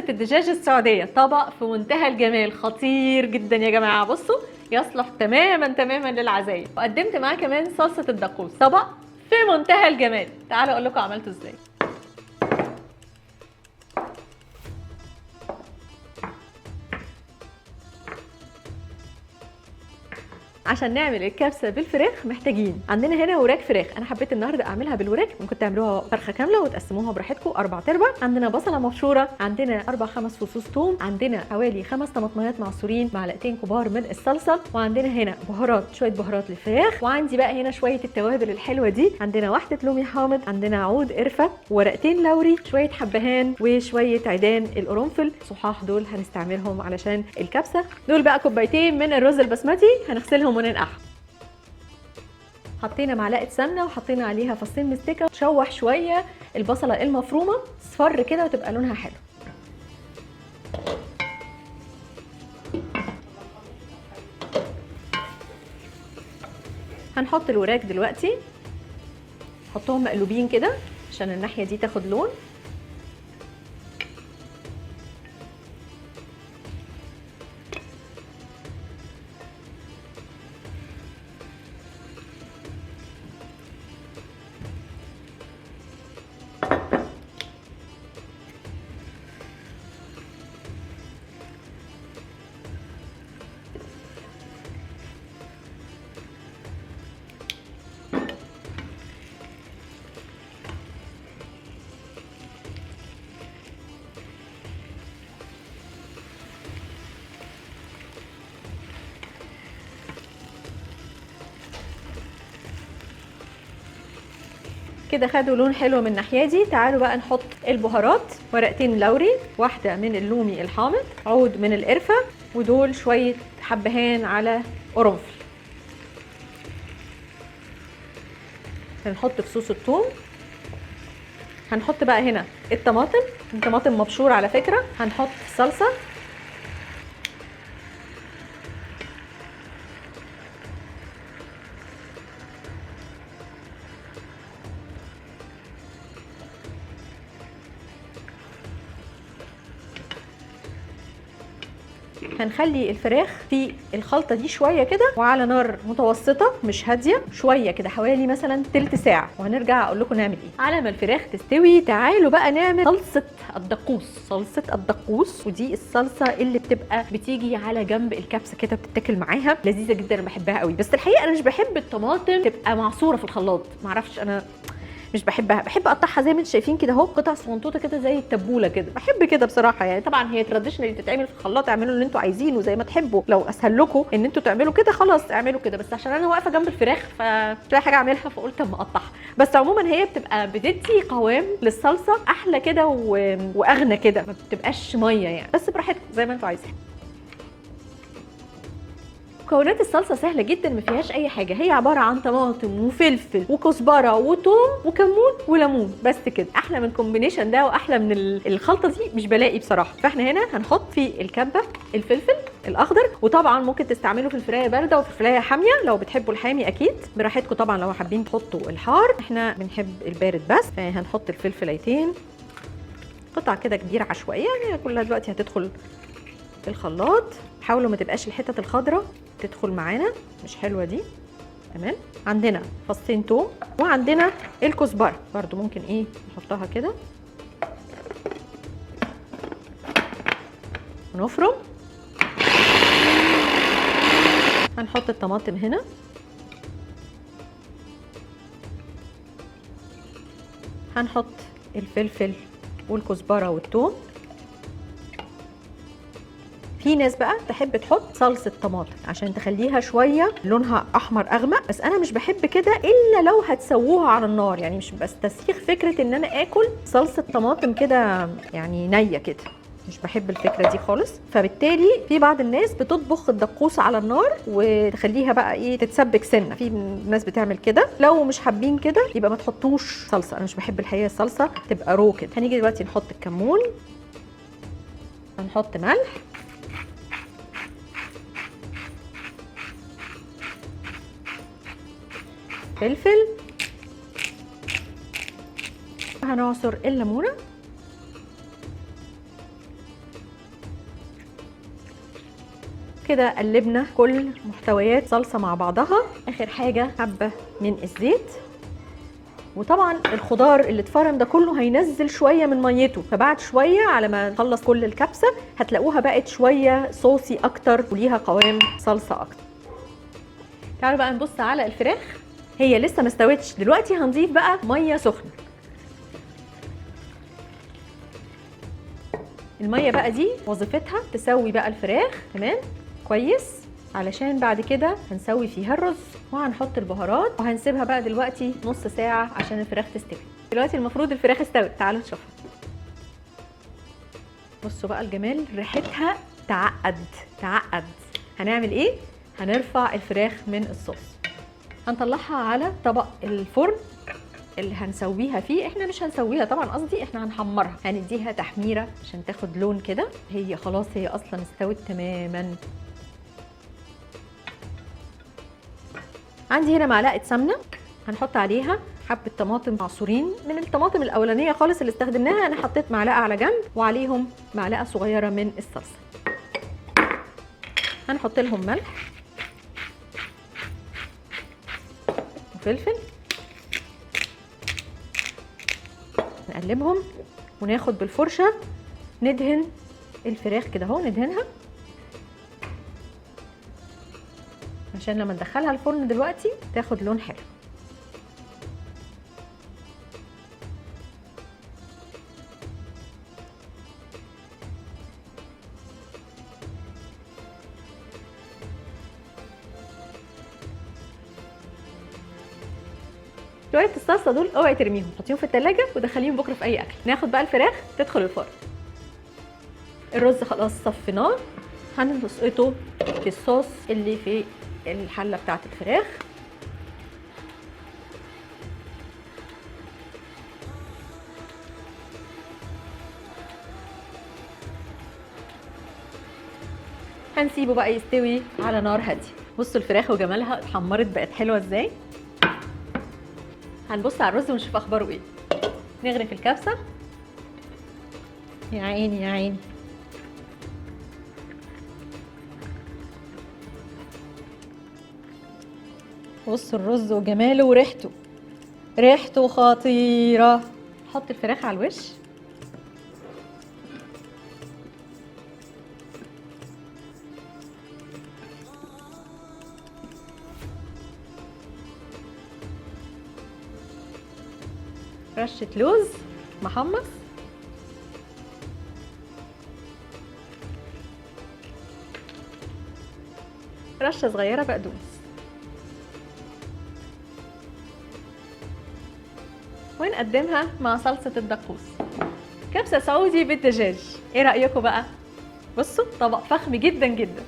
كبسة الدجاج السعودية، طبق في منتهى الجمال، خطير جدا يا جماعة. بصوا يصلح تماما تماما للعزايم. وقدمت معاه كمان صلصة الدقوس، طبق في منتهى الجمال. تعالوا اقول لكم عملته ازاي. عشان نعمل الكبسه بالفراخ محتاجين عندنا هنا وراك فراخ. انا حبيت النهارده اعملها بالوراك، ممكن تعملوها فرخه كامله وتقسموها براحتكم 4/4. عندنا بصله مبشوره، عندنا 4-5 فصوص ثوم، عندنا حوالي 5 طماطميات معصورين، معلقتين كبار من الصلصه، وعندنا هنا بهارات، شويه بهارات للفراخ، وعندي بقى هنا شويه التوابل الحلوه دي. عندنا واحده لومي حامض، عندنا عود قرفه، ورقتين لوري، شويه حبهان، وشويه عيدان القرنفل صحاح، دول هنستعملهم علشان الكبسه. دول بقى كوبايتين من الرز البسمتي هنغسلهم وننقعهم. حطينا معلقه سمنه وحطينا عليها فصين مستكه، تشوح شويه البصله المفرومه تصفر كده وتبقى لونها حلو. هنحط الوراك دلوقتي، نحطهم مقلوبين كده عشان الناحيه دي تاخد لون. كده خدوا لون حلو من الناحيه دي. تعالوا بقى نحط البهارات، ورقتين لوري، واحده من اللومي الحامض، عود من القرفه، ودول شويه حبهان على قرنفل. هنحط فصوص الثوم، هنحط بقى هنا الطماطم مبشور على فكره، هنحط صلصه، هنخلي الفراخ في الخلطه دي شويه كده وعلى نار متوسطه مش هاديه، شويه كده حوالي مثلا تلت ساعه، وهنرجع اقول لكم نعمل ايه. على ما الفراخ تستوي تعالوا بقى نعمل صلصه الدقوس. ودي الصلصه اللي بتيجي على جنب الكبسه كده بتتاكل معاها، لذيذه جدا، انا بحبها قوي. بس الحقيقه انا مش بحب الطماطم تبقى معصوره في الخلاط، معرفش انا مش بحبها، بحب اقطعها زي ما انتم شايفين كده اهو، قطع صغنطوطه كده زي التبوله كده، بحب كده بصراحه. يعني طبعا هي تراديشنال تتعمل في الخلاط، اعملوا اللي انتوا عايزينه زي ما تحبوا، لو اسهل لكم ان انتوا تعملوا كده خلاص اعملوا كده، بس عشان انا واقفه جنب الفراخ فمش لاقي حاجه اعملها فقلت اما اقطعها. بس عموما هي بتبقى بتدي قوام للصلصه احلى كده واغنى كده، ما بتبقاش ميه يعني، بس براحتكم زي ما انتوا عايزين. مكونات الصلصه سهله جدا، ما فيهاش اي حاجه، هي عباره عن طماطم وفلفل وكزبره وثوم وكمون وليمون، بس كده. احلى من الكومبينيشن ده واحلى من الخلطه دي مش بلاقي بصراحه. فاحنا هنا هنحط في الكبه الفلفل الاخضر، وطبعا ممكن تستعملوا فلفلايه بارده وفلفلايه حاميه لو بتحبوا الحامي، اكيد براحتكم طبعا. لو حابين تحطوا الحار، احنا بنحب البارد بس. فهنحط الفلفلايتين قطع كده كبيره عشوائيه، يعني كلها دلوقتي هتدخل في الخلاط. حاولوا ما تبقاش الحتت الخضراء تدخل معانا، مش حلوه دي. تمام. عندنا فصين توم، وعندنا الكزبره برضو ممكن نحطها كده ونفرم. هنحط الطماطم هنا، هنحط الفلفل والكزبره والثوم. في ناس بقى تحب تحط صلصه طماطم عشان تخليها شويه لونها احمر اغمق، بس انا مش بحب كده الا لو هتسووها على النار، يعني مش بستسيغ فكره ان انا اكل صلصه طماطم كده يعني نيه كده، مش بحب الفكره دي خالص. فبالتالي في بعض الناس بتطبخ الدقوس على النار وتخليها بقى تتسبك سنه، في ناس بتعمل كده. لو مش حابين كده يبقى ما تحطوش صلصه، انا مش بحب الحقيقه الصلصه تبقى رو كده. هنيجي دلوقتي نحط الكمون، هنحط ملح، فلفل، هنعصر الليمونه، كده قلبنا كل محتويات صلصه مع بعضها. اخر حاجه حبه من الزيت، وطبعا الخضار اللي اتفرم ده كله هينزل شويه من ميته، فبعد شويه على ما نخلص كل الكبسه هتلاقوها بقت شويه صوصي اكتر وليها قوام صلصه اكتر. تعالوا بقى نبص على الفراخ، هي لسه ما استوتش. دلوقتي هنضيف بقى ميه سخنه. الميه بقى دي وظيفتها تسوي بقى الفراخ كمان كويس، علشان بعد كده هنسوي فيها الرز وهنحط البهارات وهنسيبها بقى دلوقتي نص ساعه عشان الفراخ تستوي. دلوقتي المفروض الفراخ استوت، تعالوا نشوفها. بصوا بقى الجمال، ريحتها تعقد. هنعمل ايه؟ هنرفع الفراخ من الصوص، هنطلعها على طبق الفرن اللي هنسويها فيه. احنا مش هنسويها طبعا، قصدي احنا هنحمرها، هنديها تحميره عشان تاخد لون كده. هي خلاص هي اصلا استوت تماما. عندي هنا معلقه سمنه، هنحط عليها حبه طماطم معصورين من الطماطم الاولانيه خالص اللي استخدمناها. انا حطيت معلقه على جنب وعليهم معلقه صغيره من الصلصه. هنحط لهم ملح وفلفل، نقلبهم وناخد بالفرشه ندهن الفراخ كده اهو، ندهنها عشان لما ندخلها الفرن دلوقتي تاخد لون حلو. شويه الصلصه دول اوعي ترميهم، حطيهم في التلاجة ودخليهم بكره في اي اكل. ناخد بقى الفراخ تدخل الفرن. الرز خلاص صفيناه، هنسقطه في الصوص اللي في الحله بتاعه الفراخ. هنسيبه بقى يستوي على نار هاديه. بصوا الفراخ وجمالها اتحمرت بقت حلوه ازاي. هنبص على الرز ونشوف اخباره ايه. نغرف الكبسه. يا عيني يا عيني. بصوا الرز وجماله وريحته، ريحته خطيره. حط الفراخ على الوش. رشه لوز محمص، رشه صغيره بقدونس، ونقدمها مع صلصه الدقوس. كبسه سعودي بالدجاج. ايه رايكم بقى؟ بصوا طبق فخم جدا جدا.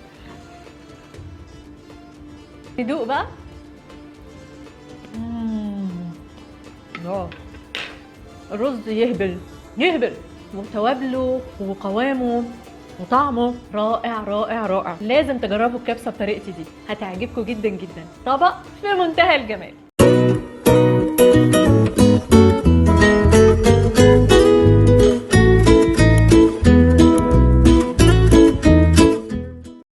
ندوق بقى. الرز يهبل وتوابله وقوامه وطعمه رائع رائع رائع. لازم تجربوا الكبسه بطريقتي دي، هتعجبكم جدا جدا. طبق في منتهى الجمال.